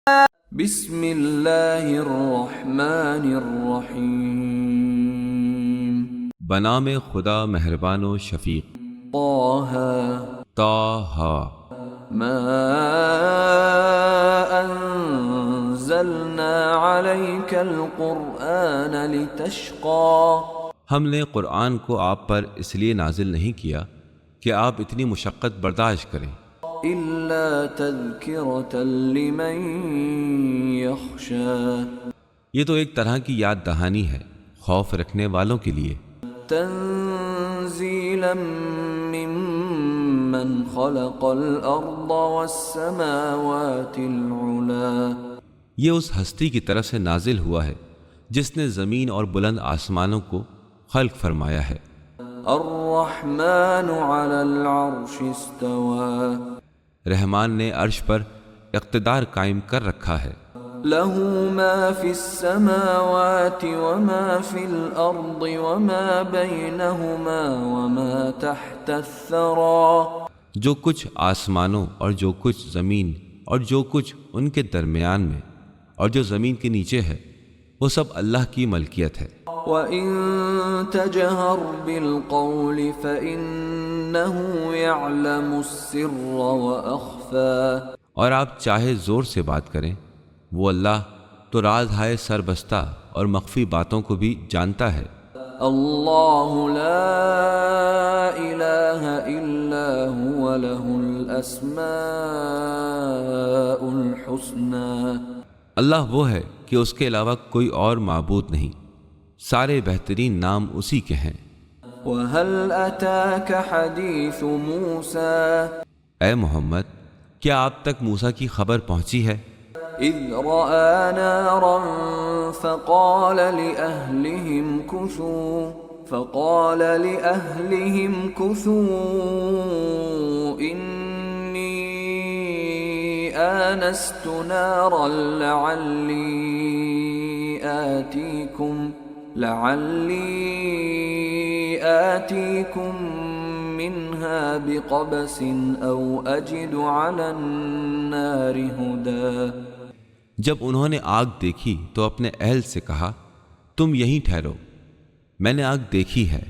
بسم اللہ الرحمن الرحیم بنام خدا مہربان و شفیق۔ طہ طٰ۔ ما انزلنا علیک القرآن لتشقى ہم نے قرآن کو آپ پر اس لیے نازل نہیں کیا کہ آپ اتنی مشقت برداشت کریں، الا تذکرۃ لمن یخشی، یہ تو ایک طرح کی یاد دہانی ہے خوف رکھنے والوں کے لیے، تنزیلا ممن خلق الارض والسماوات العلی، یہ اس ہستی کی طرف سے نازل ہوا ہے جس نے زمین اور بلند آسمانوں کو خلق فرمایا ہے۔ الرحمن علی العرش استوى، رحمان نے عرش پر اقتدار قائم کر رکھا ہے۔ له ما في السماوات وما في الأرض وما بينهما وما تحت الثرى، جو کچھ آسمانوں اور جو کچھ زمین اور جو کچھ ان کے درمیان میں اور جو زمین کے نیچے ہے وہ سب اللہ کی ملکیت ہے۔ وَإِن تَجْهَرْ بِالْقَوْلِ فَإِنَّهُ يَعْلَمُ السِّرَّ وَأَخْفَى، اور آپ چاہے زور سے بات کریں، وہ اللہ تو راز ہائے سربستہ اور مخفی باتوں کو بھی جانتا ہے۔ اللہ لا الہ الا هو له الاسماء الحسنى، اللہ وہ ہے کہ اس کے علاوہ کوئی اور معبود نہیں، سارے بہترین نام اسی کے ہیں۔ وَهَلْ أَتَاكَ حَدِيثُ مُوسَى، اے محمد، کیا آپ تک موسیٰ کی خبر پہنچی ہے؟ إِذْ رَأَى نَارًا فَقَالَ لِأَهْلِهِمْ كُثُوا إِنِّي آنَسْتُ نَارًا لَعَلِّي آتِيكُمْ منها بقبس او اجد على النار هدى، جب انہوں نے آگ دیکھی تو اپنے اہل سے کہا تم یہیں ٹھہرو، میں نے آگ دیکھی ہے،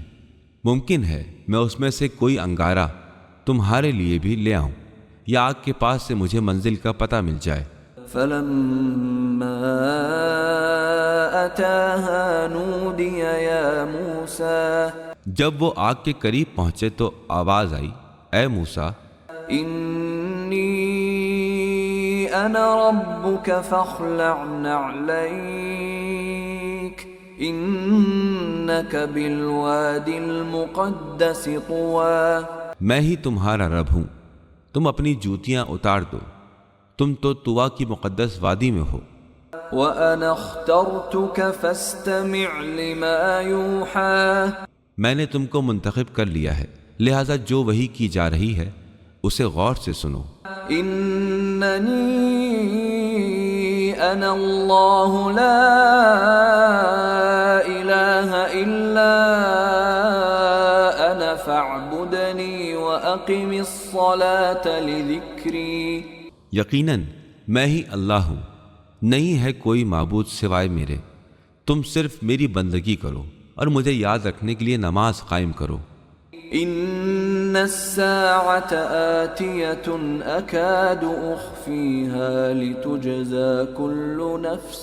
ممکن ہے میں اس میں سے کوئی انگارہ تمہارے لیے بھی لے آؤں یا آگ کے پاس سے مجھے منزل کا پتہ مل جائے۔ فلما اتاها نودي يا موسى، جب وہ آگ کے قریب پہنچے تو آواز آئی، اے موسیٰ، انی انا ربک فاخلع نعلیک انک بالوادی المقدس طوی، میں ہی تمہارا رب ہوں، تم اپنی جوتیاں اتار دو، تم تو طوا کی مقدس وادی میں ہو۔ وَأَنَا اخْتَرْتُكَ فَاسْتَمِعْ لِمَا يُوحَىٰ، میں نے تم کو منتخب کر لیا ہے، لہذا جو وحی کی جا رہی ہے اسے غور سے سنو۔ اننی انا اللہ لا الہ الا انا فاعبدنی واقم الصلاة لذکری، یقیناً میں ہی اللہ ہوں، نہیں ہے کوئی معبود سوائے میرے، تم صرف میری بندگی کرو اور مجھے یاد رکھنے کے لیے نماز قائم کرو۔ ان الساعة آتیۃ اکاد اخفیها لتجزى كل نفس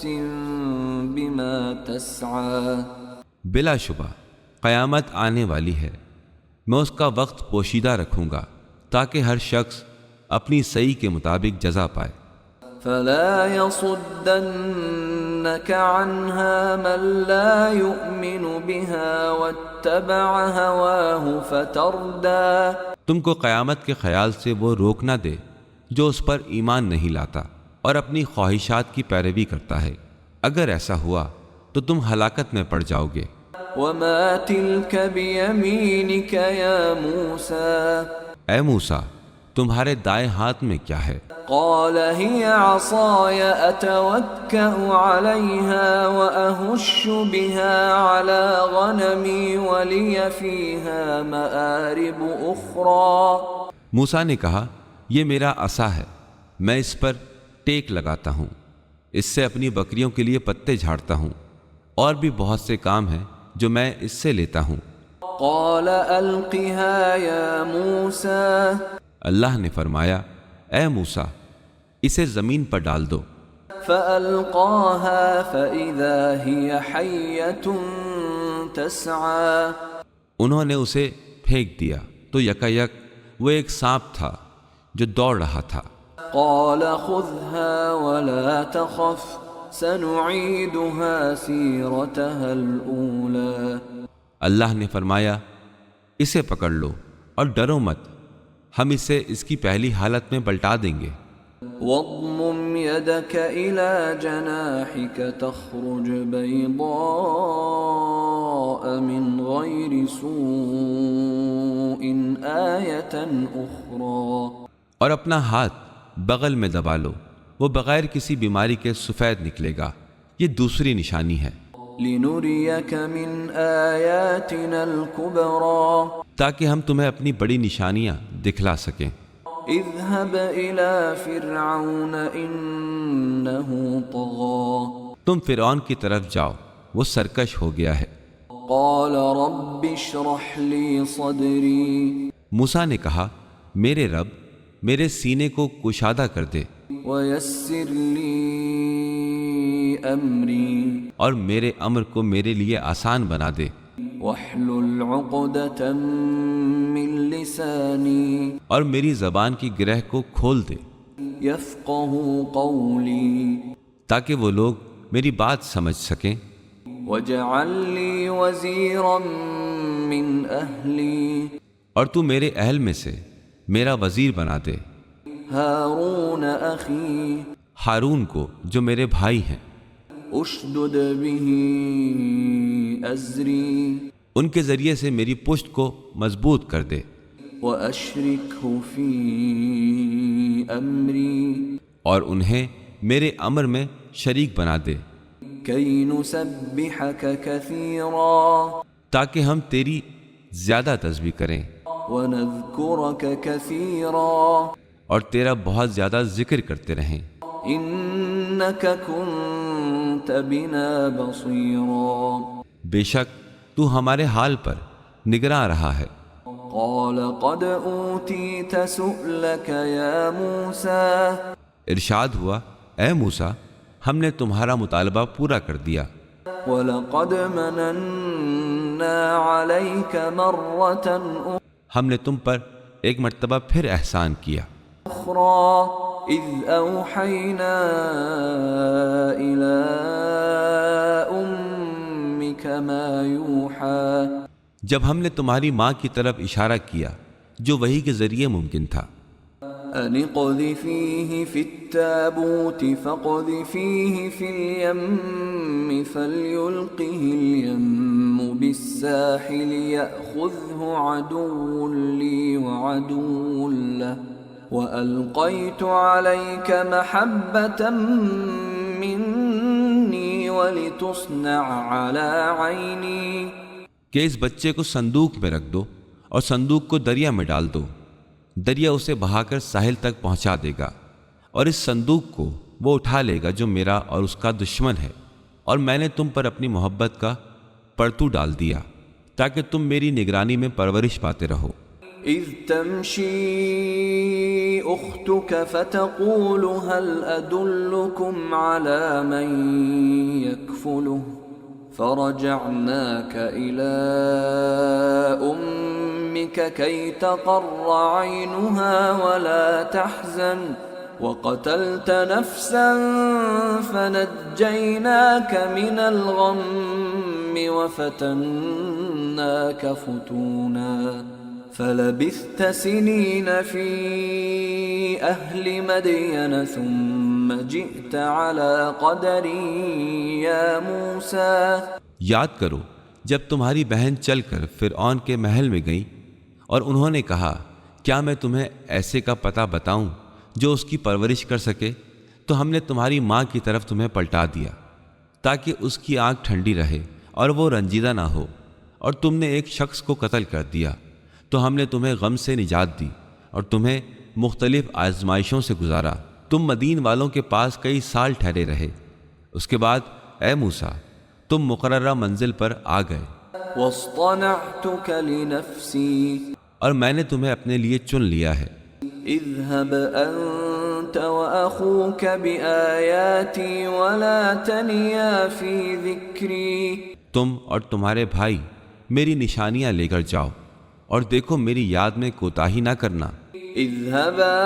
بما تسعى، بلا شبہ قیامت آنے والی ہے، میں اس کا وقت پوشیدہ رکھوں گا تاکہ ہر شخص اپنی صحیح کے مطابق جزا پائے۔ فلا يصدنك عنها من لا يؤمن بها واتبع هواه فتردى، تم کو قیامت کے خیال سے وہ روک نہ دے جو اس پر ایمان نہیں لاتا اور اپنی خواہشات کی پیروی کرتا ہے، اگر ایسا ہوا تو تم ہلاکت میں پڑ جاؤ گے۔ وما تلك بيمينك يا موسى، اے موسیٰ، تمہارے دائیں ہاتھ میں کیا ہے؟ قال هي عصاي اتوكأ عليها واهش بها على غنمي ولي فيها مآرب اخرى، موسیٰ نے کہا یہ میرا عصا ہے، میں اس پر ٹیک لگاتا ہوں اس سے اپنی بکریوں کے لیے پتے جھاڑتا ہوں، اور بھی بہت سے کام ہیں جو میں اس سے لیتا ہوں۔ قال القها یا موسیٰ، اللہ نے فرمایا اے موسیٰ اسے زمین پر ڈال دو۔ فألقاها فإذا هي حية تسعى، انہوں نے اسے پھینک دیا تو یکایک وہ ایک سانپ تھا جو دوڑ رہا تھا۔ قال خذها ولا تخف سنعيدها سيرتها الأولى، اللہ نے فرمایا اسے پکڑ لو اور ڈرو مت، ہم اسے اس کی پہلی حالت میں پلٹا دیں گے۔ واضمم يدك إلى جناحك تخرج بيضاء من غير سوء آية أخرى، اور اپنا ہاتھ بغل میں دبا لو، وہ بغیر کسی بیماری کے سفید نکلے گا، یہ دوسری نشانی ہے، لنريك من آياتنا الكبرى، تاکہ ہم تمہیں اپنی بڑی نشانیاں دکھلا سکیں۔ اذهب إلى فرعون إنه طغى، تم فرعون کی طرف جاؤ، وہ سرکش ہو گیا ہے۔ قال رب اشرح لي صدري موسیٰ نے کہا میرے رب میرے سینے کو کشادہ کر دے ويسر لي أمري اور میرے امر کو میرے لیے آسان بنا دے، واحلل عقدة من لساني اور میری زبان کی گرہ کو کھول دے يفقهوا قولي تاکہ وہ لوگ میری بات سمجھ سکیں۔ واجعل لي وزيرا من أهلي اور تو میرے اہل میں سے میرا وزیر بنا دے هارون أخي ہارون کو جو میرے بھائی ہیں، اشدد به أزري ان کے ذریعے سے میری پشت کو مضبوط کر دے وأشركه في أمري اور انہیں میرے امر میں شریک بنا دے كي نسبحك كثيرا تاکہ ہم تیری زیادہ تسبیح کریں ونذكرك كثيرا اور تیرا بہت زیادہ ذکر کرتے رہیں، إنك كنت بنا بصيرا، بے شک تو ہمارے حال پر نگراں رہا ہے۔ قال قد أوتيت سؤلك يا موسى، ارشاد ہوا اے موسیٰ ہم نے تمہارا مطالبہ پورا کر دیا، ولقد مننا عليك مرة ہم نے تم پر ایک مرتبہ پھر احسان کیا، أخرى إذ أوحينا إلى أمك ما يوحى، جب ہم نے تمہاری ماں کی طرف اشارہ کیا جو وحی کے ذریعے ممکن تھا، أن اقذفيه في التابوت فاقذفيه في اليم فليلقه اليم بالساحل يأخذه عدو لي وعدو له وألقيت عليك محبة مني ولتصنع على عيني، کہ اس بچے کو صندوق میں رکھ دو اور صندوق کو دریا میں ڈال دو، دریا اسے بہا کر ساحل تک پہنچا دے گا، اور اس صندوق کو وہ اٹھا لے گا جو میرا اور اس کا دشمن ہے، اور میں نے تم پر اپنی محبت کا پرتو ڈال دیا تاکہ تم میری نگرانی میں پرورش پاتے رہو۔ إذ تمشي أختك فتقول هل أدلكم على من يكفله فرجعناك إلى أمك كي تقر عينها ولا تحزن وقتلت نفسا فنجيناك من الغم وفتناك فتونا فلبثت سنين في أهل مدين ثم جئت على قدر يا موسى، یاد کرو جب تمہاری بہن چل کر فرعون کے محل میں گئی اور انہوں نے کہا کیا میں تمہیں ایسے کا پتہ بتاؤں جو اس کی پرورش کر سکے، تو ہم نے تمہاری ماں کی طرف تمہیں پلٹا دیا تاکہ اس کی آنکھ ٹھنڈی رہے اور وہ رنجیدہ نہ ہو، اور تم نے ایک شخص کو قتل کر دیا تو ہم نے تمہیں غم سے نجات دی اور تمہیں مختلف آزمائشوں سے گزارا، تم مدین والوں کے پاس کئی سال ٹھہرے رہے اس کے بعد اے موسیٰ تم مقررہ منزل پر آ گئے واصطنعتك لنفسي اور میں نے تمہیں اپنے لیے چن لیا ہے۔ اذهب أنت وأخوك بآياتي ولا تنيا في ذكري تم اور تمہارے بھائی میری نشانیاں لے کر جاؤ اور دیکھو میری یاد میں کوتاہی نہ کرنا۔ اذهبا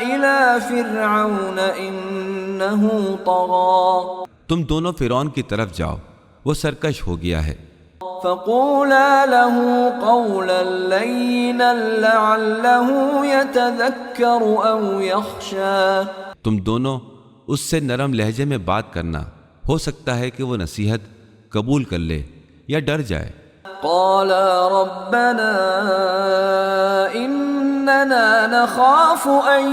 إلى فرعون إنه طغى تم دونوں فرعون کی طرف جاؤ، وہ سرکش ہو گیا ہے۔ فقولا له قولا لينا لعله يتذكر أو يخشى تم دونوں اس سے نرم لہجے میں بات کرنا، ہو سکتا ہے کہ وہ نصیحت قبول کر لے یا ڈر جائے۔ قالا ربنا إننا نخاف أن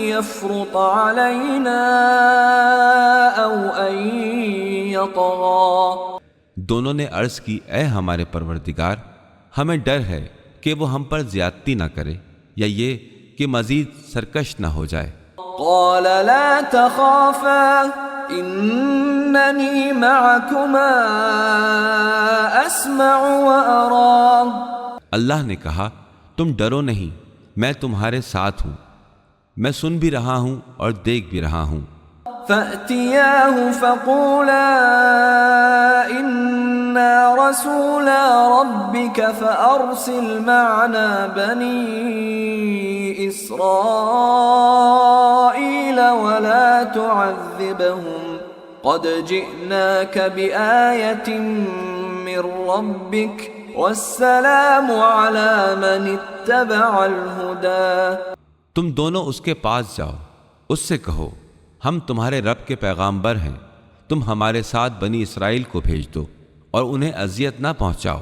يفرط علينا أو أن يطغى دونوں نے عرض کی اے ہمارے پروردگار ہمیں ڈر ہے کہ وہ ہم پر زیادتی نہ کرے یا یہ کہ مزید سرکش نہ ہو جائے۔ قال لا تخافا إنني معكما أسمع وأرى اللہ نے کہا تم ڈرو نہیں، میں تمہارے ساتھ ہوں، میں سن بھی رہا ہوں اور دیکھ بھی رہا ہوں۔ فأتياه فقولا إنا رسولا ربك فأرسل معنا بني إسرائيل ولا تعذبهم قد جئناك بآية من ربك والسلام على من اتبع الهدى تم دونوں اس کے پاس جاؤ، اس سے کہو ہم تمہارے رب کے پیغامبر ہیں، تم ہمارے ساتھ بنی اسرائیل کو بھیج دو اور انہیں اذیت نہ پہنچاؤ،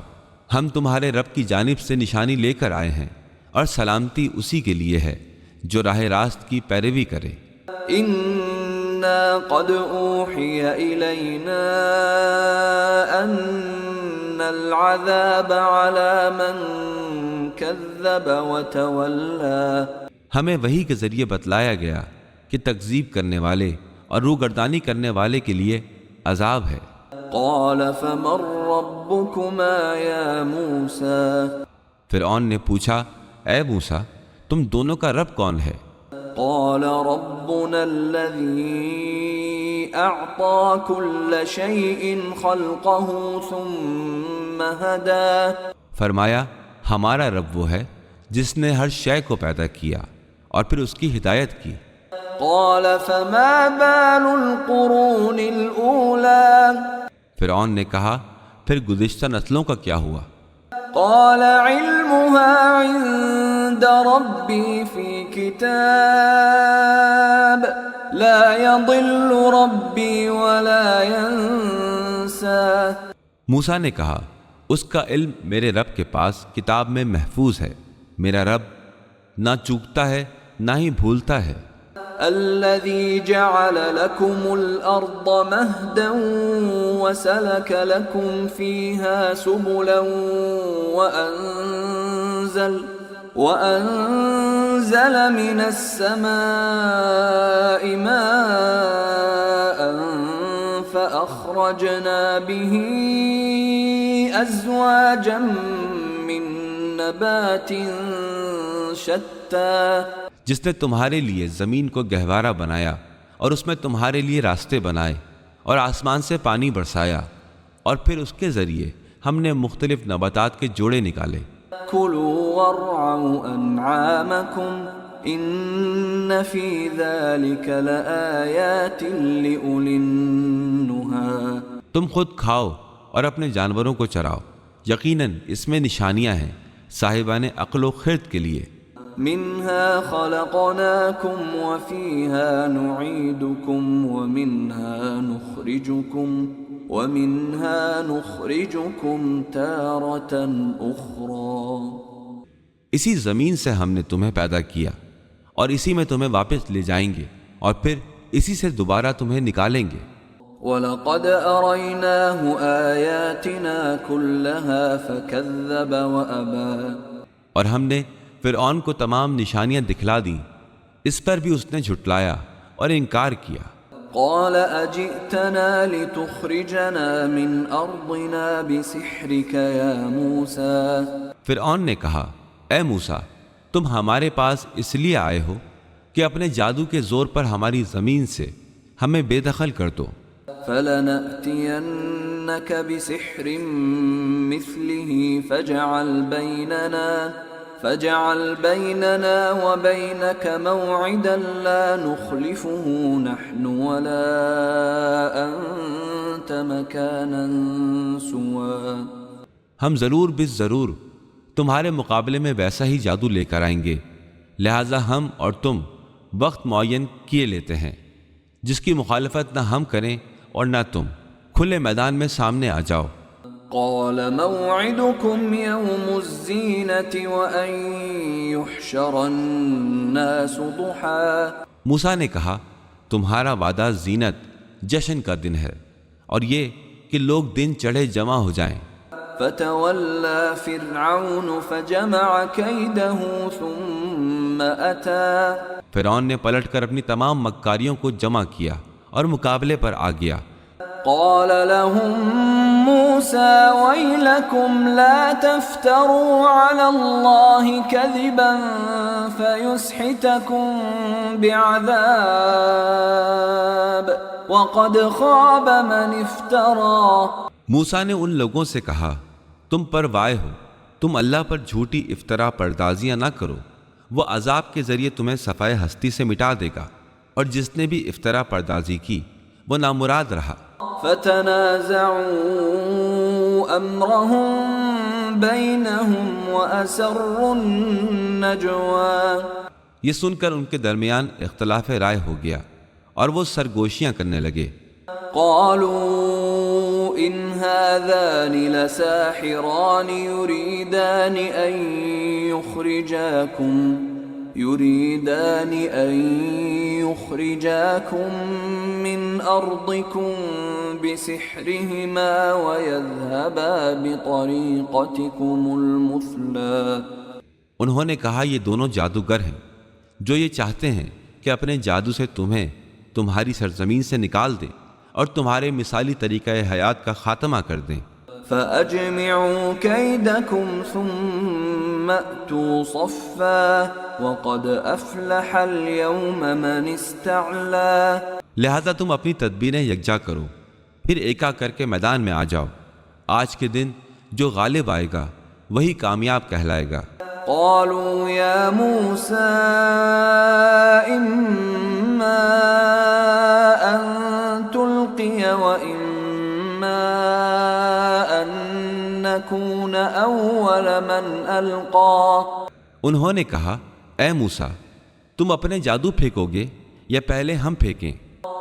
ہم تمہارے رب کی جانب سے نشانی لے کر آئے ہیں اور سلامتی اسی کے لیے ہے جو راہ راست کی پیروی کرے۔ إنا قد أوحي إلينا أن العذاب على من كذب وتولى ہمیں وحی کے ذریعے بتلایا گیا کہ تکذیب کرنے والے اور روگردانی کرنے والے کے لیے عذاب ہے۔ قال فمن ربكما يا موسى فرعون نے پوچھا اے موسیٰ تم دونوں کا رب کون ہے؟ قال ربنا الذي أعطى كل شيء خلقه ثم هدى فرمایا ہمارا رب وہ ہے جس نے ہر شے کو پیدا کیا اور پھر اس کی ہدایت کی۔ قال فما بال القرون الأولى فرعون نے کہا پھر گزشتہ نسلوں کا کیا ہوا؟ قال علمها عند ربي في كتاب لا يضل ربي ولا ينسى موسیٰ نے کہا اس کا علم میرے رب کے پاس کتاب میں محفوظ ہے، میرا رب نہ چوکتا ہے نہ ہی بھولتا ہے۔ الذي جعل لكم الأرض مهدا وسلك لكم فيها سبلا وأنزل من السماء ماء فأخرجنا به أزواجا من نبات شتى جس نے تمہارے لیے زمین کو گہوارہ بنایا اور اس میں تمہارے لیے راستے بنائے اور آسمان سے پانی برسایا اور پھر اس کے ذریعے ہم نے مختلف نباتات کے جوڑے نکالے۔ كلوا وارعوا أنعامكم إن في ذلك لآيات لأولي النهى تم خود کھاؤ اور اپنے جانوروں کو چراؤ، یقیناً اس میں نشانیاں ہیں صاحبان عقل و خرد کے لیے۔ منها خلقناكم وفيها نعيدكم ومنها نخرجكم تارة أخرى اسی زمین سے ہم نے تمہیں پیدا کیا اور اسی میں تمہیں واپس لے جائیں گے اور پھر اسی سے دوبارہ تمہیں نکالیں گے۔ وَلَقَدْ أَرَيْنَاهُ آيَاتِنَا كُلَّهَا فَكَذَّبَ وَأَبَى اور ہم نے فرعون کو تمام نشانیاں دکھلا دیں، اس پر بھی اس نے جھٹلایا اور انکار کیا۔ قال أجئتنا لتخرجنا من أرضنا بسحرك يا موسى فرعون نے کہا اے موسیٰ تم ہمارے پاس اس لیے آئے ہو کہ اپنے جادو کے زور پر ہماری زمین سے ہمیں بے دخل کر دو. فلنأتينك بسحر مثله فاجعل بيننا وبينك موعدا لا نخلفه نحن ولا أنت مكانا سوا. ہم ضرور بالضرور تمہارے مقابلے میں ویسا ہی جادو لے کر آئیں گے، لہٰذا ہم اور تم وقت معین کیے لیتے ہیں جس کی مخالفت نہ ہم کریں اور نہ تم. کھلے میدان میں سامنے آ جاؤ. قال موعدكم يوم الزينة وأن يحشر الناس ضحى. موسیٰ نے کہا تمہارا وعدہ زینت جشن کا دن ہے اور یہ کہ لوگ دن چڑھے جمع ہو جائیں. فتولى فرعون فجمع كيده ثم أتى. فرعون نے پلٹ کر اپنی تمام مکاریوں کو جمع کیا اور مقابلے پر آ گیا. قال لهم موسى ويلكم لا تفتروا على الله كذبا فيسحتكم بعذاب وقد خاب من افترى. موسیٰ نے ان لوگوں سے کہا تم پر وائے ہو، تم اللہ پر جھوٹی افطرا پردازیاں نہ کرو، وہ عذاب کے ذریعے تمہیں صفائے ہستی سے مٹا دے گا، اور جس نے بھی افطرا پردازی کی وہ نامراد رہا. فتنازعوا امرهم بينهم واسروا النجوى. یہ سن کر ان کے درمیان اختلاف رائے ہو گیا اور وہ سرگوشیاں کرنے لگے. قالوا ان هذان لساحران يريدان ان يخرجاكم من ارضكم بسحرهما ويذهبا بطريقتكم المثلى. انہوں نے کہا یہ دونوں جادوگر ہیں جو یہ چاہتے ہیں کہ اپنے جادو سے تمہیں تمہاری سرزمین سے نکال دیں اور تمہارے مثالی طریقہ حیات کا خاتمہ کر دیں. فَأَجْمِعُوا كَيْدَكُمْ ثُمَّ أْتُوا صَفًّا وَقَدْ أَفْلَحَ الْيَوْمَ مَنِ اسْتَعْلَى. لہذا تم اپنی تدبیریں یکجا کرو، پھر ایکا کر کے میدان میں آ جاؤ. آج کے دن جو غالب آئے گا وہی کامیاب کہلائے گا. قالوا يا موسى إما أن تلقي وإما أن نكون أول من ألقى. انہوں نے کہا اے موسیٰ تم اپنے جادو پھینکو گے یا پہلے ہم پھینکیں؟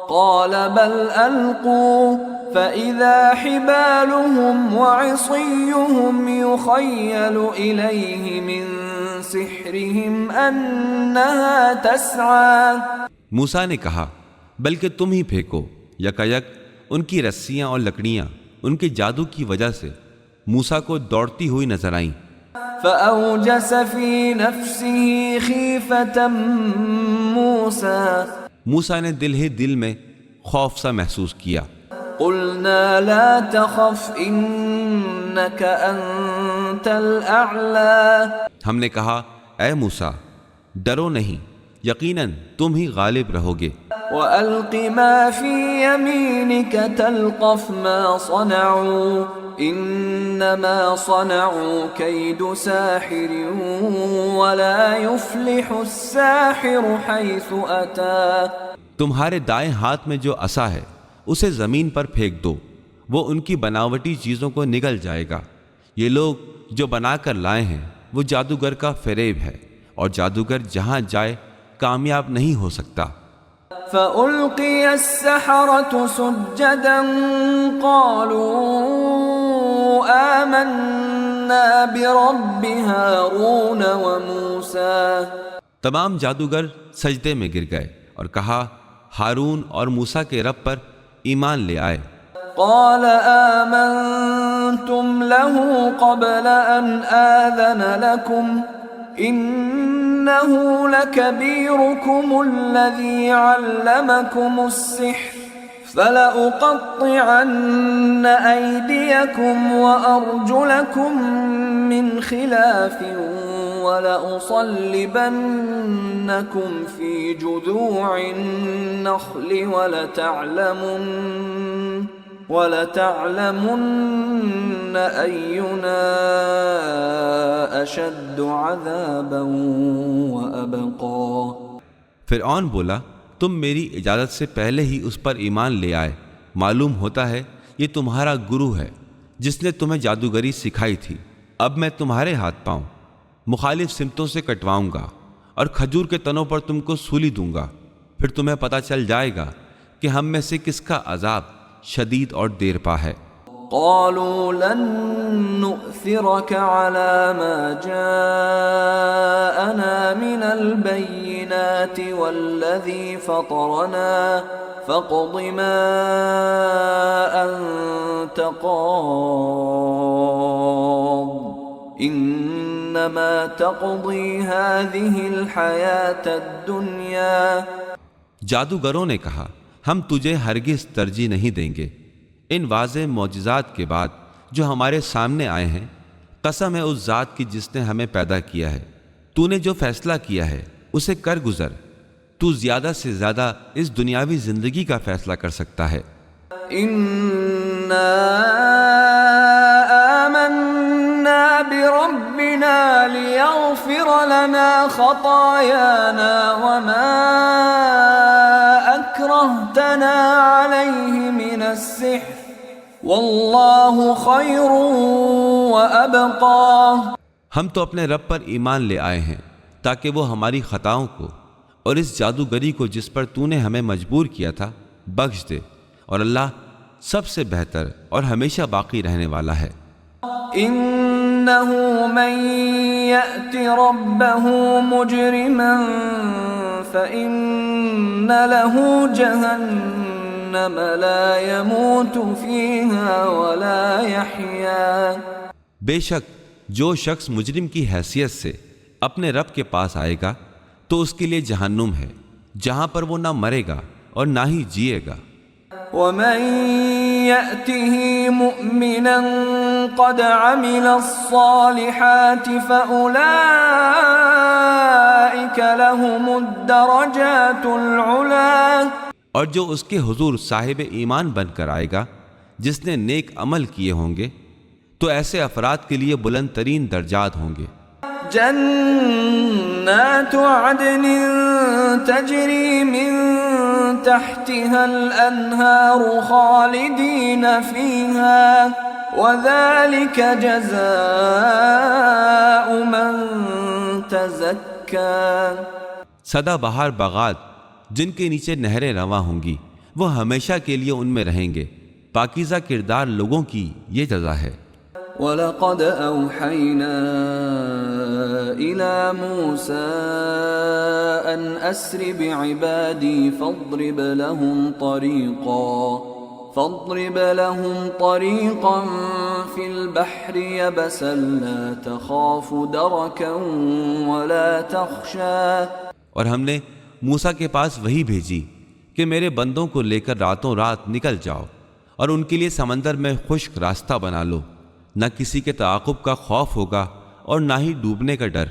قال بل ألقوا فإذا حبالهم وعصيهم يخيل إليه من سحرهم أنها تسعى. موسیٰ نے کہا بلکہ تم ہی پھینکو. یکایک ان کی رسیاں اور لکڑیاں ان کے جادو کی وجہ سے موسیٰ کو دوڑتی ہوئی نظر آئیں. فأوجس في نفسه خيفة موسى. موسیٰ نے دل ہی دل میں خوف سا محسوس کیا. قلنا لا تخف إنك أنت الأعلى. ہم نے کہا اے موسیٰ ڈرو نہیں، یقیناً تم ہی غالب رہو گے. وألق ما في يمينك تلقف ما صنعوا إنما صنعوا كيد ساحر ولا يفلح الساحر حيث أتى. تمہارے دائیں ہاتھ میں جو عصا ہے اسے زمین پر پھینک دو، وہ ان کی بناوٹی چیزوں کو نگل جائے گا. یہ لوگ جو بنا کر لائے ہیں وہ جادوگر کا فریب ہے، اور جادوگر جہاں جائے کامیاب نہیں ہو سکتا. فألقي السحرة سجدا قالوا آمنا برب هارون وموسى. تمام جادوگر سجدے میں گر گئے اور کہا ہارون اور موسیٰ کے رب پر ایمان لے آئے. قال آمنتم له قبل أن آذن لكم إنه لكبيركم الذي علمكم السحر فلأقطعن أيديكم وأرجلكم من خلاف ولأصلبنكم في جذوع النخل ولتعلمن أينا أشد عذابا وأبقى۔ فرعون بولا تم میری اجازت سے پہلے ہی اس پر ایمان لے آئے، معلوم ہوتا ہے یہ تمہارا گرو ہے جس نے تمہیں جادوگری سکھائی تھی۔ اب میں تمہارے ہاتھ پاؤں مخالف سمتوں سے کٹواؤں گا اور کھجور کے تنوں پر تم کو سولی دوں گا، پھر تمہیں پتہ چل جائے گا کہ ہم میں سے کس کا عذاب شدید اور دیر پا ہے۔ قالوا لن نؤثرك على ما جاءنا من البينات والذي فطرنا فاقض ما أنت قاض إنما تقضي هذه الحياة الدنيا۔ جادوگروں نے کہا ہم تجھے ہرگز ترجیح نہیں دیں گے، ان واضح معجزات کے بعد جو ہمارے سامنے آئے ہیں، قسم ہے اس ذات کی جس نے ہمیں پیدا کیا ہے، تو نے جو فیصلہ کیا ہے اسے کر گزر، تو زیادہ سے زیادہ اس دنیاوی زندگی کا فیصلہ کر سکتا ہے۔ إنا آمنا بربنا ليغفر لنا خطايانا وما أكرهتنا عليه من السحر والله خير وأبقى۔ ہم تو اپنے رب پر ایمان لے آئے ہیں تاکہ وہ ہماری خطاؤں کو اور اس جادوگری کو جس پر تو نے ہمیں مجبور کیا تھا بخش دے، اور اللہ سب سے بہتر اور ہمیشہ باقی رہنے والا ہے۔ إنه من يأت ربه مجرما فإن له جهنم لا يموت فيها ولا يحيا۔ بے شک جو شخص مجرم کی حیثیت سے اپنے رب کے پاس آئے گا تو اس کے لیے جہنم ہے جہاں پر وہ نہ مرے گا اور نہ ہی جیے گا۔ ومن يأته مؤمنا قد عمل الصالحات فأولئك لهم الدرجات العلا۔ اور جو اس کے حضور صاحب ایمان بن کر آئے گا جس نے نیک عمل کیے ہوں گے تو ایسے افراد کے لیے بلند ترین درجات ہوں گے۔ جنات عدن تجری من تحتها الأنهار خالدين فيها وذلك جزاء من تزكى۔ سدا بہار باغات جن کے نیچے نہریں رواں ہوں گی وہ ہمیشہ کے لیے ان میں رہیں گے، پاکیزہ کردار لوگوں کی یہ جزا ہے۔ وَلَقَدْ أَوْحَيْنَا إِلَى مُوسَىٰ أَنْ أَسْرِ بِعِبَادِي فَاضْرِبْ لَهُمْ طَرِيقًا فِي الْبَحْرِ يَبَسًا لَا تَخَافُ دَرَكًا وَلَا تَخْشَىٰ۔ اور ہم نے موسیٰ کے پاس وحی بھیجی کہ میرے بندوں کو لے کر راتوں رات نکل جاؤ اور ان کے لیے سمندر میں خشک راستہ بنا لو، نہ کسی کے تعاقب کا خوف ہوگا اور نہ ہی ڈوبنے کا ڈر۔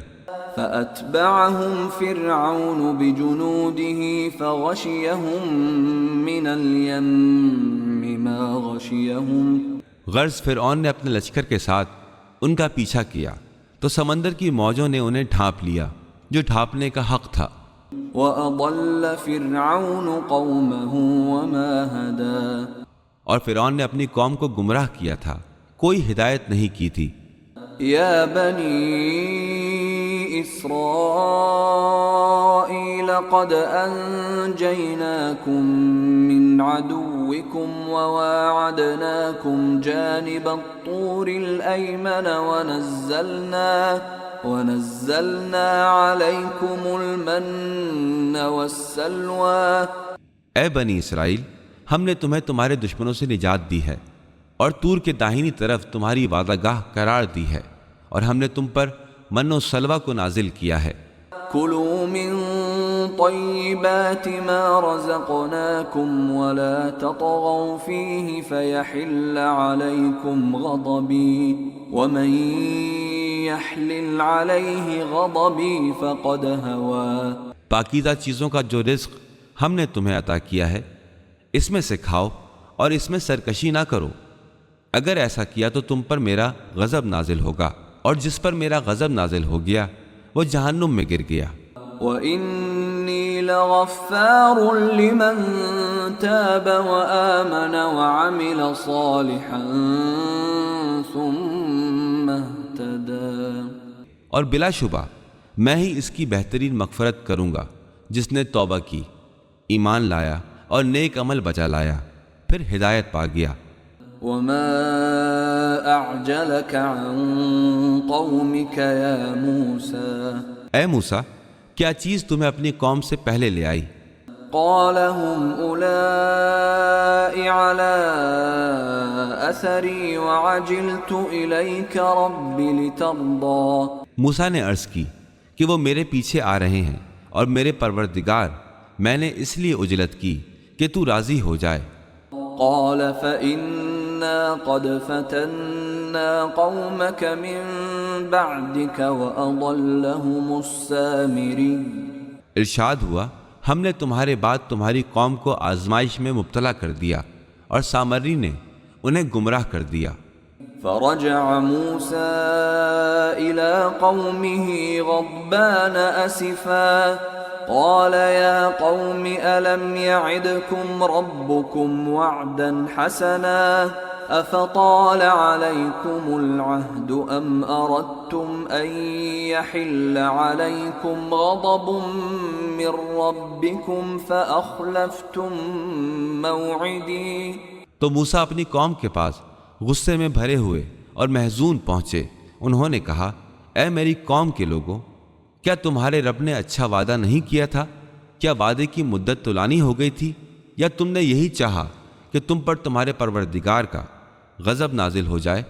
فَأَتْبَعَهُمْ فِرْعَوْنُ بِجُنُودِهِ فَغَشِيَهُم مِّنَ الْيَمِّ مَا غَشِيَهُمْ۔ غرض فرعون نے اپنے لشکر کے ساتھ ان کا پیچھا کیا تو سمندر کی موجوں نے انہیں ڈھانپ لیا جو ڈھانپنے کا حق تھا۔ وَأَضَلَّ فِرْعَوْنُ قَوْمَهُ وَمَا هَدَىٰ۔ اور فرعون نے اپنی قوم کو گمراہ کیا تھا، کوئی ہدایت نہیں کی تھی۔ یا بنی اسرائیل قد انجیناکم من عدوکم وواعدناکم جانب الطور الایمن ونزلنا علیکم المن والسلوى۔ اے بنی اسرائیل، ہم نے تمہیں تمہارے دشمنوں سے نجات دی ہے اور طور کے داہنی طرف تمہاری وعدہ گاہ قرار دی ہے، اور ہم نے تم پر من و سلوہ کو نازل کیا ہے۔ کلوا من طيبات ما رزقناكم ولا تطغوا فيه فيحل عليكم غضبي ومن يحلل عليه غضبي فقد هوى۔ پاکیزہ چیزوں کا جو رزق ہم نے تمہیں عطا کیا ہے اس میں سے کھاؤ اور اس میں سرکشی نہ کرو، اگر ایسا کیا تو تم پر میرا غضب نازل ہوگا، اور جس پر میرا غضب نازل ہو گیا وہ جہنم میں گر گیا۔ وَإِنِّي لَغَفَّارٌ لِمَن تَابَ وَآمَنَ وَعَمِلَ صَالِحًا ثُمَّ اهْتَدَى، اور بلا شبہ میں ہی اس کی بہترین مغفرت کروں گا جس نے توبہ کی، ایمان لایا اور نیک عمل بجا لایا، پھر ہدایت پا گیا۔ وَمَا أَعْجَلَكَ عَن قَوْمِكَ يَا مُوسَى، اے موسیٰ کیا چیز تمہیں اپنی قوم سے پہلے لے آئی؟ قَالَ هُمْ أُولَاءِ عَلَىٰ أَثَرِي وَعَجِلْتُ إِلَيْكَ رَبِّ لِتَرْضَىٰ، موسیٰ نے عرض کی کہ وہ میرے پیچھے آ رہے ہیں، اور میرے پروردگار میں نے اس لیے عجلت کی کہ تو راضی ہو جائے۔ قال فإنا قد فتنا قومك من بعدك وأضلهم السامري، ارشاد ہوا ہم نے تمہارے بعد تمہاری قوم کو آزمائش میں مبتلا کر دیا اور سامری نے انہیں گمراہ کر دیا۔ فرجع موسى إلى قومه غضبان أسفا قال يا قوم ألم يعدكم ربكم وعدا حسنا أفطال عليكم العهد أم أردتم أن يحل عليكم غضب من ربكم فأخلفتم موعدي۔ تو موسیٰ اپنی قوم کے پاس غصے میں بھرے ہوئے اور محزون پہنچے۔ انہوں نے کہا اے میری قوم کے لوگوں، کیا تمہارے رب نے اچھا وعدہ نہیں کیا تھا؟ کیا وعدے کی مدت طولانی ہو گئی تھی، یا تم نے یہی چاہا کہ تم پر تمہارے پروردگار کا غضب نازل ہو جائے،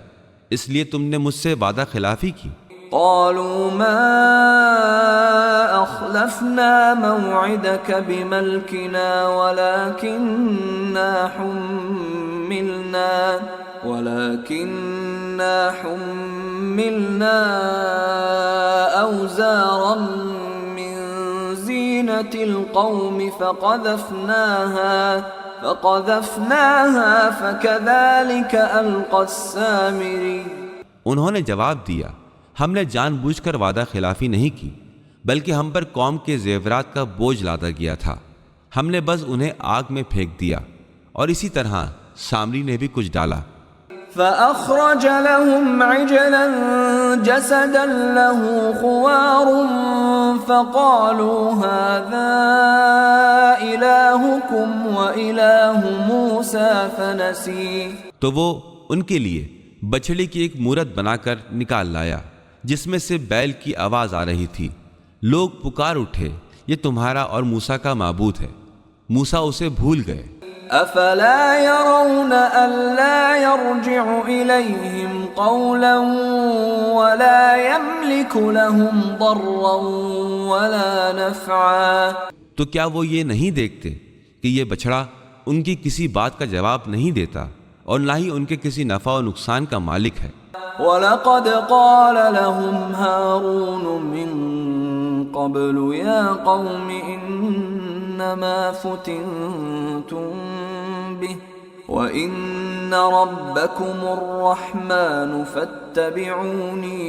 اس لیے تم نے مجھ سے وعدہ خلافی کی؟ قالوا ما أخلفنا موعدك بملكنا ولكننا حملنا أوزارا من زينة القوم فقذفناها فكذلك ألقى السامري۔ انہوں نے جواب دیا ہم نے جان بوجھ کر وعدہ خلافی نہیں کی، بلکہ ہم پر قوم کے زیورات کا بوجھ لادا گیا تھا، ہم نے بس انہیں آگ میں پھینک دیا، اور اسی طرح سامری نے بھی کچھ ڈالا۔ فأخرج لهم عجلا جسدا له خوار فقالوا هذا إلهكم وإله موسى فنسي، تو وہ ان کے لیے بچڑے کی ایک مورت بنا کر نکال لایا جس میں سے بیل کی آواز آ رہی تھی۔ لوگ پکار اٹھے یہ تمہارا اور موسیٰ کا معبود ہے، موسیٰ اسے بھول گئے۔ افلا يرون الا يرجع اليهم قولا ولا يملك لهم ضرا ولا نفعا، تو کیا وہ یہ نہیں دیکھتے کہ یہ بچڑا ان کی کسی بات کا جواب نہیں دیتا اور نہ ہی ان کے کسی نفع و نقصان کا مالک ہے؟ وَلَقَدْ قَالَ لَهُمْ هَارُونُ مِن قَبْلُ يَا قَوْمِ إِنَّمَا فُتِنْتُمْ بِهِ وَإِنَّ رَبَّكُمُ الرَّحْمَنُ فَاتَّبِعُونِي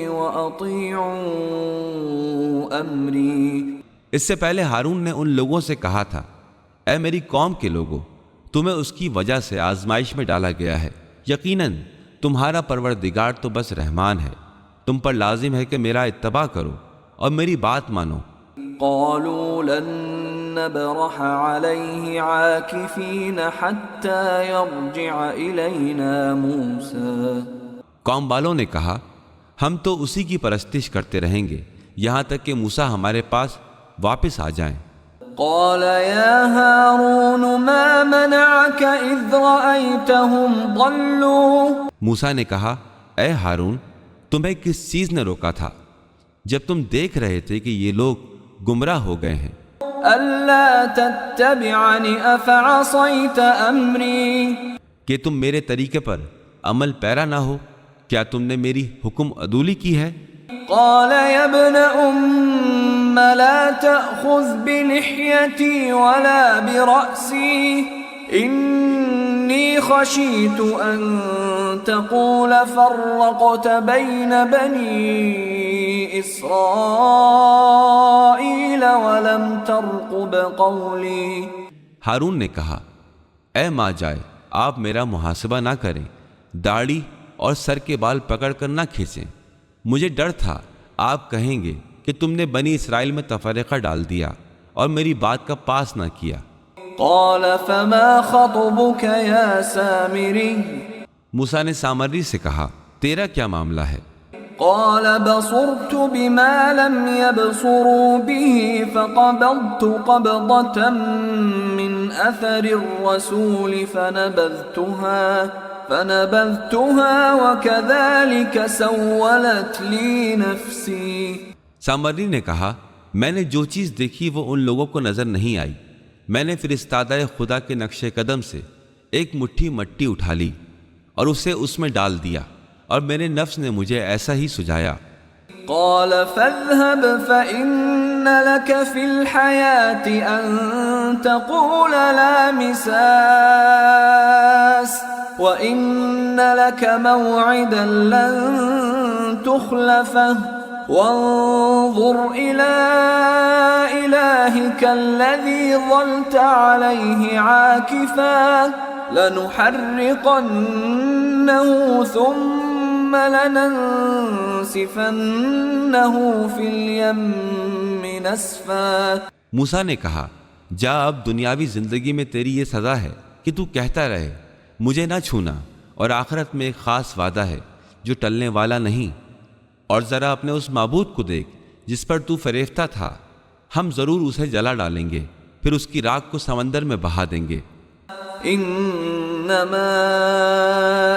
وَأَطِيعُوا أَمْرِي۔ اس سے پہلے ہارون نے ان لوگوں سے کہا تھا اے میری قوم کے لوگوں، تمہیں اس کی وجہ سے آزمائش میں ڈالا گیا ہے، یقیناً تمہارا پروردگار تو بس رحمان ہے، تم پر لازم ہے کہ میرا اتباع کرو اور میری بات مانو۔ قالوا لن نبرح عليه عاكفين حتى يرجع إلينا موسى، قوم والوں نے کہا ہم تو اسی کی پرستش کرتے رہیں گے یہاں تک کہ موسیٰ ہمارے پاس واپس آ جائیں۔ قال يا هارون ما منعك إذ رأيتهم ضلوا، موسیٰ نے کہا اے ہارون تمہیں کس چیز نے روکا تھا جب تم دیکھ رہے تھے کہ یہ لوگ گمراہ ہو گئے ہیں؟ ألا تتبعني أفعصيت أمري کہ تم میرے طریقے پر عمل پیرا نہ ہو، کیا تم نے میری حکم عدولی کی ہے؟ قال يا ابن أم لا تأخذ بلحيتي ولا برأسي إني خشيت أن تقول فرقت بين بني إسرائيل ولم ترقب قولي۔ ہارون نے کہا، اے ماں جائے، آپ میرا محاسبہ نہ کریں، داڑھی اور سر کے بال پکڑ کر نہ کھینچیں، مجھے ڈر تھا آپ کہیں گے کہ تم نے بنی اسرائیل میں تفرقہ ڈال دیا اور میری بات کا پاس نہ کیا۔ قال فما خطبك يا سامري؟ موسیٰ نے سامری سے کہا، تیرا کیا معاملہ ہے؟ قال بصرت بما لم يبصروا به فقبضت قبضة من أثر الرسول فنبذتها وكذلك سولت لي نفسي۔ سامری نے کہا، میں نے جو چیز دیکھی وہ ان لوگوں کو نظر نہیں آئی، میں نے فرستادہ خدا کے نقش قدم سے ایک مٹھی مٹی اٹھا لی اور اسے اس میں ڈال دیا، اور میرے نفس نے مجھے ایسا ہی سجایا۔ قال فاذهب فإن لك في الحياة أن تقول لا مساس وإن لك موعدا لن تخلفه وانظر إلى إلهك الذي ظلت عليه عاكفا لنحرقنه ثم لننسفنه في اليم نسفا۔ موسیٰ نے کہا، جا، اب دنیاوی زندگی میں تیری یہ سزا ہے کہ تو کہتا رہے مجھے نہ چھونا، اور آخرت میں ایک خاص وعدہ ہے جو ٹلنے والا نہیں، اور ذرا اپنے اس معبود کو دیکھ جس پر تو فریفتہ تھا، ہم ضرور اسے جلا ڈالیں گے، پھر اس کی راکھ کو سمندر میں بہا دیں گے۔ انما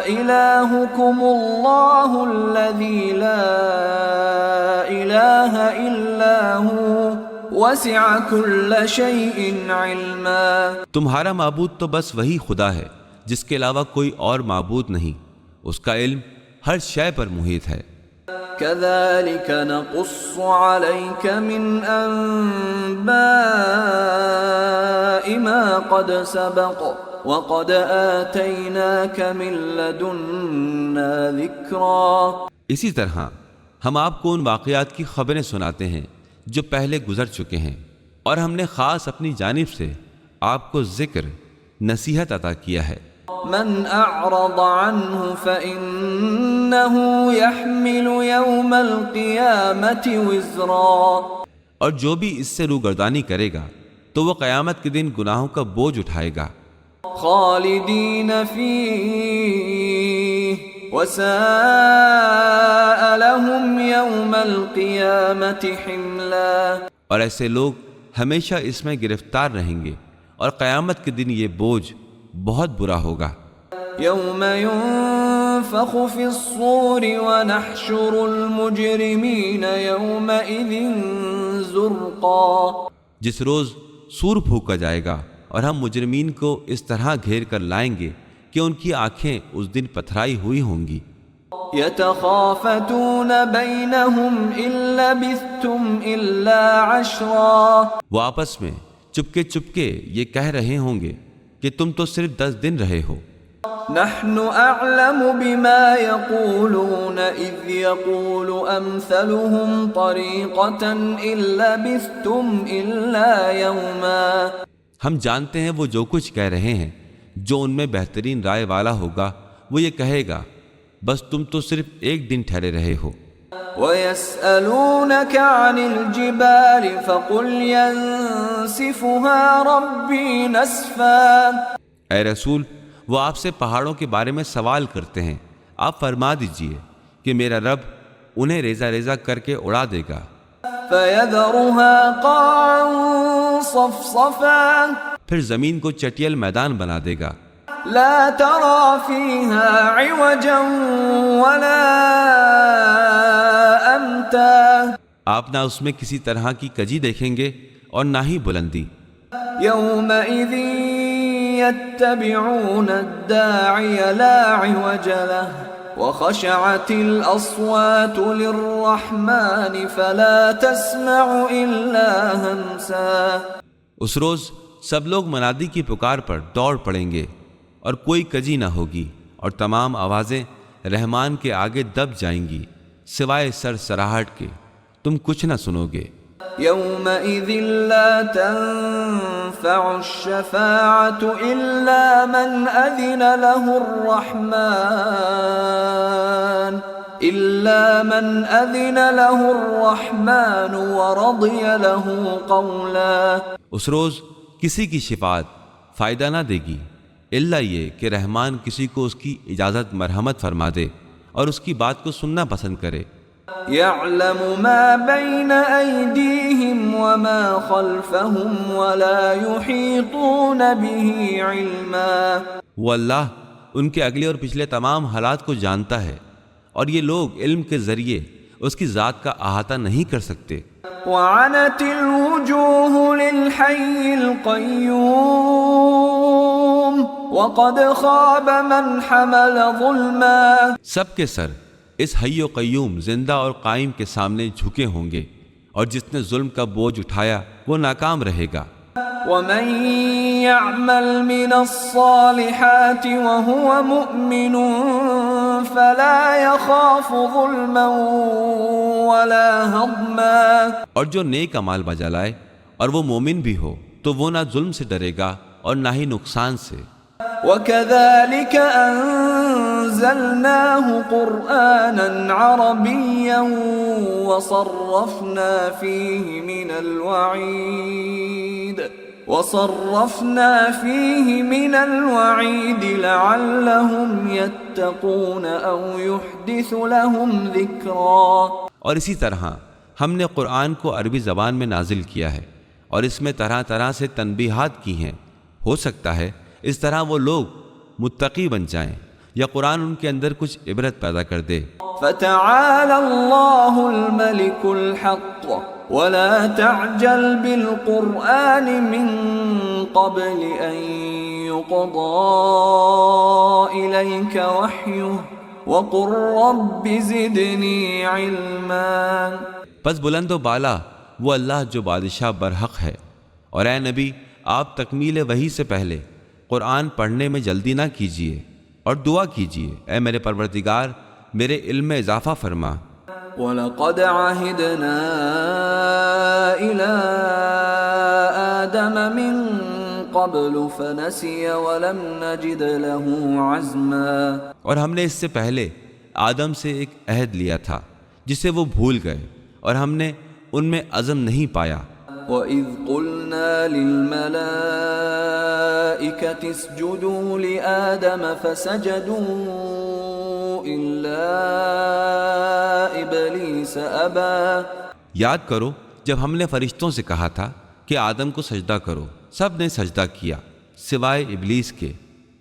الہکم اللہ الذی لا الہ الا ہو وسع کل شیء علما۔ تمہارا معبود تو بس وہی خدا ہے جس کے علاوہ کوئی اور معبود نہیں، اس کا علم ہر شے پر محیط ہے۔ كذلك نقص عليك من أنباء ما قد سبق وقد آتيناك من لدنا ذكرا۔ اسی طرح ہم آپ کو ان واقعات کی خبریں سناتے ہیں جو پہلے گزر چکے ہیں، اور ہم نے خاص اپنی جانب سے آپ کو ذکر، نصیحت عطا کیا ہے۔ من اعرض عنه فإنه يحمل يوم القيامة وزرا۔ اور جو بھی اس سے روگردانی کرے گا تو وہ قیامت کے دن گناہوں کا بوجھ اٹھائے گا۔ خالدین فیہ وساء لهم يوم القيامة حملا۔ اور ایسے لوگ ہمیشہ اس میں گرفتار رہیں گے، اور قیامت کے دن یہ بوجھ بہت برا ہوگا۔ یوم ينفخ في الصور ونحشر المجرمین یومئذ زرقا۔ جس روز سور پھونکا جائے گا اور ہم مجرمین کو اس طرح گھیر کر لائیں گے کہ ان کی آنکھیں اس دن پتھرائی ہوئی ہوں گی۔ یتخافتون بینہم ان لبثتم الا عشرا۔ وہ آپس میں چپکے چپکے یہ کہہ رہے ہوں گے کہ تم تو صرف 10 دن رہے ہو۔ نحن اعلم بما يقولون اذ يقول امثلهم طریقة ان لبثتم الا یوما۔ ہم جانتے ہیں وہ جو کچھ کہہ رہے ہیں، جو ان میں بہترین رائے والا ہوگا وہ یہ کہے گا، بس تم تو صرف 1 دن ٹھہرے رہے ہو۔ وَيَسْأَلُونَكَ عَنِ الْجِبَالِ فَقُلْ يَنسِفُهَا رَبِّي نَسْفًا۔ اے رسول، وہ آپ سے پہاڑوں کے بارے میں سوال کرتے ہیں، آپ فرما دیجئے کہ میرا رب انہیں ریزہ ریزہ کر کے اڑا دے گا۔ فَيَذَرُهَا قَاعًا صَفْصَفًا۔ پھر زمین کو چٹیل میدان بنا دے گا۔ لا ترى فيها عوجا ولا امتا۔ آپ نہ اس میں کسی طرح کی کجی دیکھیں گے اور نہ ہی بلندی۔ يومئذ يتبعون الداعي لا عوج له وخشعت الأصوات للرحمن فلا تسمع إلا همسا۔ اس روز سب لوگ منادی کی پکار پر دوڑ پڑیں گے اور کوئی کجی نہ ہوگی، اور تمام آوازیں رحمان کے آگے دب جائیں گی سوائے سرسراہٹ کے، تم کچھ نہ سنو گے۔ يومئذ لا تنفع الشفاعة إلا من أذن له الرحمن ورضي له قولا۔ اس روز کسی کی شفاعت فائدہ نہ دے گی الا یہ کہ رحمان کسی کو اس کی اجازت مرحمت فرما دے اور اس کی بات کو سننا پسند کرے۔ يعلم ما بين أيديهم وما خلفهم ولا يحيطون به علما۔ وہ اللہ ان کے اگلے اور پچھلے تمام حالات کو جانتا ہے، اور یہ لوگ علم کے ذریعے اس کی ذات کا احاطہ نہیں کر سکتے۔ وعنت الوجوه للحي القيوم وقد خاب من حمل ظلما۔ سب کے سر اس حی و قیوم زندہ اور قائم کے سامنے جھکے ہوں گے، اور جس نے ظلم کا بوجھ اٹھایا وہ ناکام رہے گا۔ ومن يعمل من الصالحات وهو مؤمن فلا يخاف ظلما ولا هضما۔ اور جو نیک اعمال بجا لائے اور وہ مومن بھی ہو تو وہ نہ ظلم سے ڈرے گا اور نہ ہی نقصان سے۔ وكذلك أنزلناه قرآنا عربيا وصرفنا فيه من الوعيد لعلهم يتقون أو يحدث لهم ذكرا۔ اور اسی طرح ہم نے قرآن کو عربی زبان میں نازل کیا ہے اور اس میں طرح طرح سے تنبیہات کی ہیں، ہو سکتا ہے اس طرح وہ لوگ متقی بن جائیں یا قرآن ان کے اندر کچھ عبرت پیدا کر دے۔ فتعالى الله الملك الحق ولا تعجل بالقرآن من قبل أن يقضى إليك وحيه وقل رب زدني علما۔ پس بلند و بالا وہ اللہ جو بادشاہ برحق ہے، اور اے نبی آپ تکمیل وحی سے پہلے قرآن پڑھنے میں جلدی نہ کیجیے اور دعا کیجیے، اے میرے پروردگار میرے علم میں اضافہ فرما۔ وَلَقَدْ عَهِدْنَا إِلَىٰ آدَمَ مِن قَبْلُ فَنَسِيَ وَلَمْ نَجِدْ لَهُ عَزْمًا۔ اور ہم نے اس سے پہلے آدم سے ایک عہد لیا تھا جسے وہ بھول گئے، اور ہم نے ان میں عزم نہیں پایا۔ وَإِذْ قُلْنَا لِلْمَلَائِكَةِ اسْجُدُوا لِآدَمَ فَسَجَدُوا إِلَّا إِبْلِيسَ أَبَىٰ۔ یاد کرو جب ہم نے فرشتوں سے کہا تھا کہ آدم کو سجدہ کرو، سب نے سجدہ کیا سوائے ابلیس کے،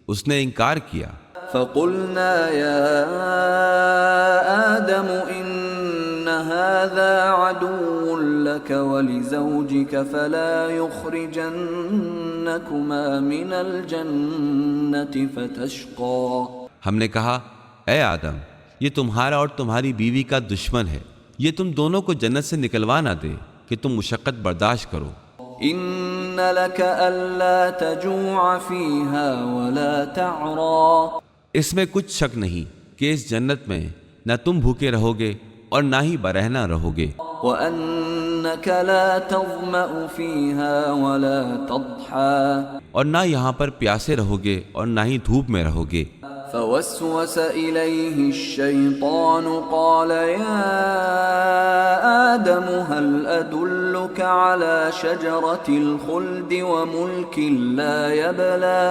اس نے انکار کیا۔ فَقُلْنَا يَا آدَمُ إِنَّ هَذَا عَدُوٌّ لَكَ وَلِزَوْجِكَ فَلَا يُخْرِجَنَّكُمَا مِنَ الْجَنَّةِ فَتَشْقَىٰ۔ ہم نے کہا اے آدم یہ تمہارا اور تمہاری بیوی کا دشمن ہے، یہ تم دونوں کو جنت سے نکلوا نہ دے کہ تم مشقت برداشت کرو۔ إِنَّ لَكَ أَلَّا تَجُوعَ فِيهَا وَلَا تَعْرَىٰ۔ اس میں کچھ شک نہیں کہ اس جنت میں نہ تم بھوکے رہو گے اور نہ ہی برہنہ رہو گے۔ وَأَنَّكَ لَا تَظْمَأُ فِيهَا وَلَا تَضْحَىٰ۔ اور نہ یہاں پر پیاسے رہو گے اور نہ ہی دھوپ میں رہو گے۔ فوسوس إليه الشيطان قال يا آدم هل أدلك على شجرة الخلد وملك لا يبلى۔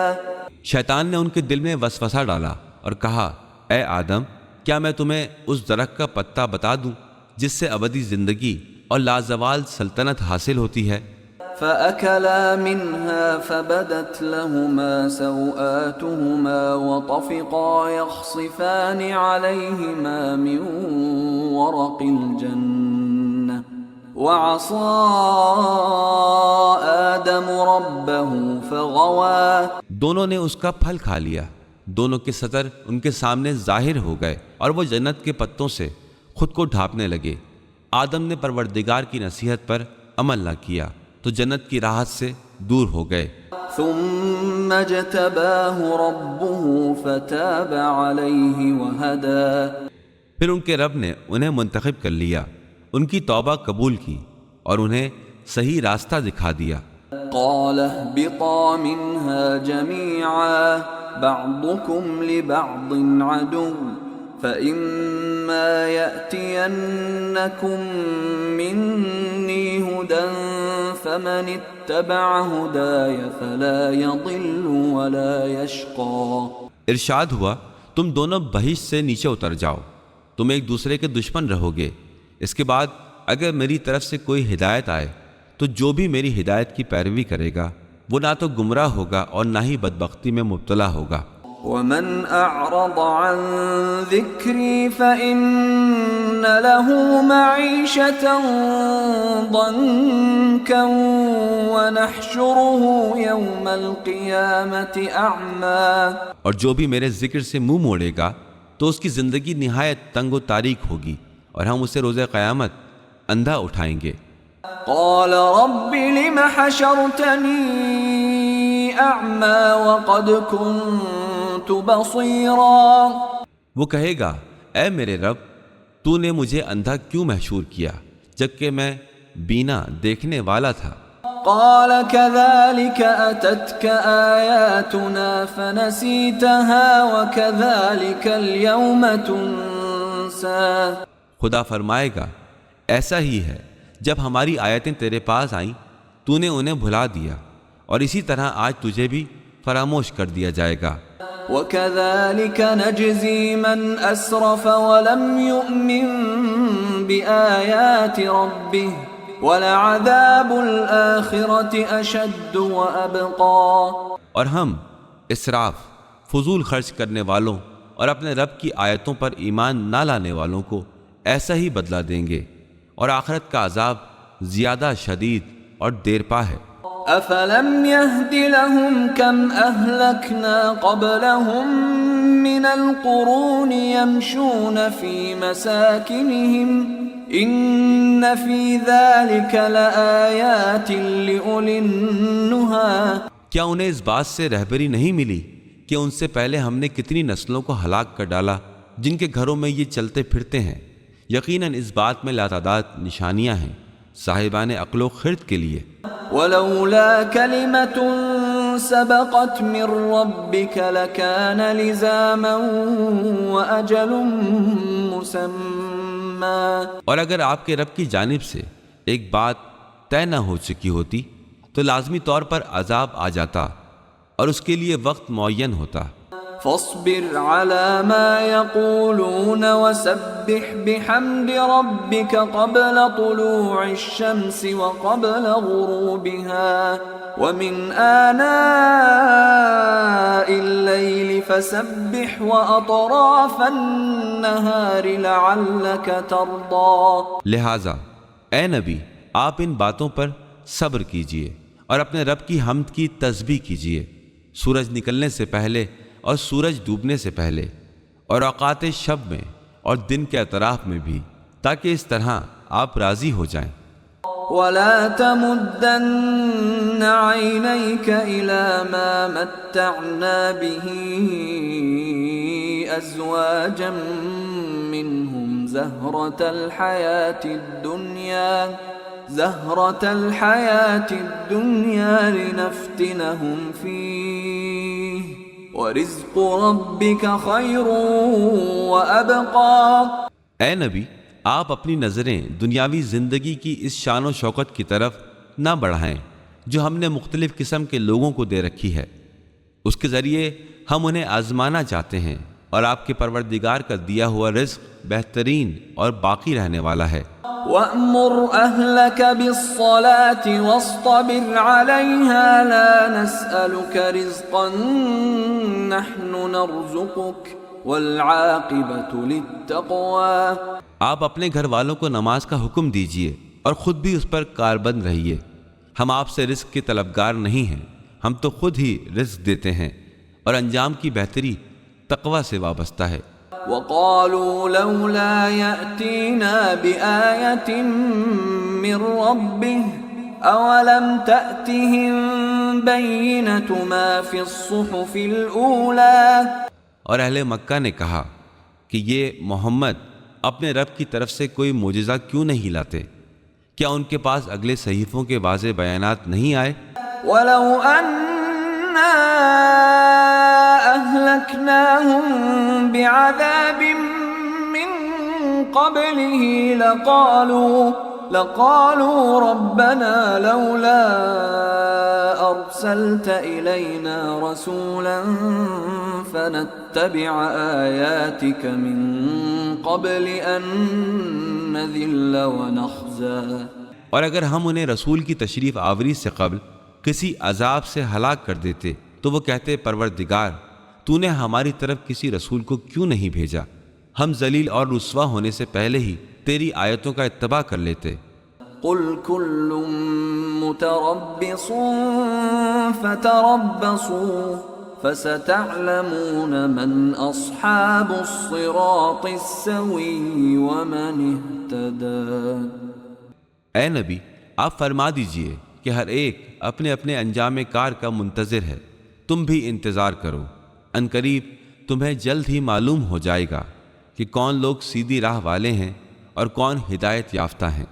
شیطان نے ان کے دل میں وسوسہ ڈالا اور کہا اے آدم کیا میں تمہیں اس درخت کا پتا بتا دوں جس سے ابدی زندگی اور لازوال سلطنت حاصل ہوتی ہے۔ فَأَكَلَا مِنْهَا فَبَدَتْ لَهُمَا سَوْآتُهُمَا وَطَفِقَا يَخْصِفَانِ عَلَيْهِمَا مِنْ وَرَقِ الْجَنَّةِ وعصى آدم ربه فغوى. دونوں نے اس کا پھل کھا لیا، دونوں کے سطر ان کے سامنے ظاہر ہو گئے اور وہ جنت کے پتوں سے خود کو ڈھانپنے لگے۔ آدم نے پروردگار کی نصیحت پر عمل نہ کیا تو جنت کی راحت سے دور ہو گئے۔ ثم اجتباه ربه فتاب عليه وهدى. پھر ان کے رب نے انہیں منتخب کر لیا، ان کی توبہ قبول کی اور انہیں صحیح راستہ دکھا دیا۔ قال اهبطا منها جميعا بعضكم لبعض عدو فإما يأتينكم مني هدى فمن اتبع هداي فلا يضل ولا يشقى. ارشاد ہوا تم دونوں بہشت سے نیچے اتر جاؤ، تم ایک دوسرے کے دشمن رہو گے، اس کے بعد اگر میری طرف سے کوئی ہدایت آئے تو جو بھی میری ہدایت کی پیروی کرے گا وہ نہ تو گمراہ ہوگا اور نہ ہی بدبختی میں مبتلا ہوگا۔ ومن اعرض عن ذکری فإن له معیشة ضنکا ونحشره یوم القیامة اعمی. اور جو بھی میرے ذکر سے منہ موڑے گا تو اس کی زندگی نہایت تنگ و تاریک ہوگی اور ہم اسے روز قیامت اندھا اٹھائیں گے۔ قال رب لم حشرتنی اعمی وقد كنت بصیرا. وہ کہے گا اے میرے رب تو نے مجھے اندھا کیوں محشور کیا جبکہ میں بینا دیکھنے والا تھا۔ قال كذلك أتتك آياتنا فنسيتها وكذلك اليوم تنسى. خدا فرمائے گا ایسا ہی ہے، جب ہماری آیتیں تیرے پاس آئیں تو نے انہیں بھلا دیا اور اسی طرح آج تجھے بھی فراموش کر دیا جائے گا۔ وكذلك نجزي من أسرف ولم يؤمن بآيات ربه وَلَعَذَابُ الْآخِرَةِ أَشَدُّ وَأَبْقَى. اور ہم اسراف، فضول خرچ کرنے والوں اور اپنے رب کی آیتوں پر ایمان نہ لانے والوں کو ایسا ہی بدلہ دیں گے، اور آخرت کا عذاب زیادہ شدید اور دیرپا ہے۔ أَفَلَمْ يَهْدِ لَهُمْ كَمْ أَهْلَكْنَا قَبْلَهُمْ مِنَ الْقُرُونِ يَمْشُونَ فِي مَسَاكِنِهِمْ ان فی ذلک لآیات لأولی النہی. کیا انہیں اس بات سے رہبری نہیں ملی کہ ان سے پہلے ہم نے کتنی نسلوں کو ہلاک کر ڈالا جن کے گھروں میں یہ چلتے پھرتے ہیں؟ یقیناً اس بات میں لاتعداد نشانیاں ہیں صاحبان عقل و خرد کے لیے۔ ولولا کلمة سبقت من ربک لکان لزاما واجل مسمى. اور اگر آپ کے رب کی جانب سے ایک بات طے نہ ہو چکی ہوتی تو لازمی طور پر عذاب آ جاتا اور اس کے لیے وقت معین ہوتا۔ فاصبر على ما يقولون وسبح بحمد ربك قبل طلوع الشمس وقبل غروبها ومن آناء الليل فسبح وأطراف النهار لعلك ترضى. لہذا اے نبی آپ ان باتوں پر صبر کیجئے اور اپنے رب کی حمد کی تسبیح کیجئے سورج نکلنے سے پہلے اور سورج ڈوبنے سے پہلے اور اوقات شب میں اور دن کے اطراف میں بھی، تاکہ اس طرح آپ راضی ہو جائیں۔ وَلَا تَمُدَّنَّ عَيْنَيْكَ إِلَى مَا مَتَّعْنَا بِهِ أَزْوَاجًا مِّنْهُمْ زَهْرَةَ الْحَيَاةِ الدُّنْيَا لِنَفْتِنَهُمْ فِيهِ وَرِزْقُ رَبِّكَ خَيْرٌ وَأَبْقَى. اے نبی آپ اپنی نظریں دنیاوی زندگی کی اس شان و شوکت کی طرف نہ بڑھائیں جو ہم نے مختلف قسم کے لوگوں کو دے رکھی ہے، اس کے ذریعے ہم انہیں آزمانا چاہتے ہیں، اور آپ کے پروردگار کا دیا ہوا رزق بہترین اور باقی رہنے والا ہے۔ وَأْمُرْ أَهْلَكَ بِالصَّلَاةِ وَاصْطَبِرْ عَلَيْهَا لَا نَسْأَلُكَ رِزْقًا نَحْنُ نَرْزُقُكَ وَالْعَاقِبَةُ لِلتَّقْوَى. آپ اپنے گھر والوں کو نماز کا حکم دیجئے اور خود بھی اس پر کاربند رہیے۔ ہم آپ سے رزق کے طلبگار نہیں ہیں، ہم تو خود ہی رزق دیتے ہیں، اور انجام کی بہتری تقوی سے وابستہ ہے۔ وقالوا لولا يأتينا بآية من ربه أولم تأتهم بينة ما في الصحف الأولى۔ اور اہل مکہ نے کہا کہ یہ محمد اپنے رب کی طرف سے کوئی معجزہ کیوں نہیں لاتے؟ کیا ان کے پاس اگلے صحیفوں کے واضح بیانات نہیں آئے؟ وَلَوْ أَنَّا أَهْلَكْنَاهُمْ بِعَذَابٍ مِّن قَبْلِهِ لَقَالُوا رَبَّنَا لَوْلَا أَرْسَلْتَ إِلَيْنَا رَسُولًا فَنَتَّبِعَ آيَاتِكَ مِن قَبْلِ أَن نَّذِلَّ وَنَخْزَىٰ۔ اور اگر ہم انہیں رسول کی تشریف آوری سے قبل کسی عذاب سے ہلاک کر دیتے تو وہ کہتے پروردگار تو نے ہماری طرف کسی رسول کو کیوں نہیں بھیجا، ہم ذلیل اور رسوا ہونے سے پہلے ہی تیری آیتوں کا اتباع کر لیتے۔ قل كل متربص فتربصوا فستعلمون من أصحاب الصراط السوي ومن اهتدى۔ اے نبی آپ فرما دیجئے کہ ہر ایک اپنے اپنے انجام کار کا منتظر ہے، تم بھی انتظار کرو، عنقریب تمہیں جلد ہی معلوم ہو جائے گا کہ کون لوگ سیدھی راہ والے ہیں اور کون ہدایت یافتہ ہیں۔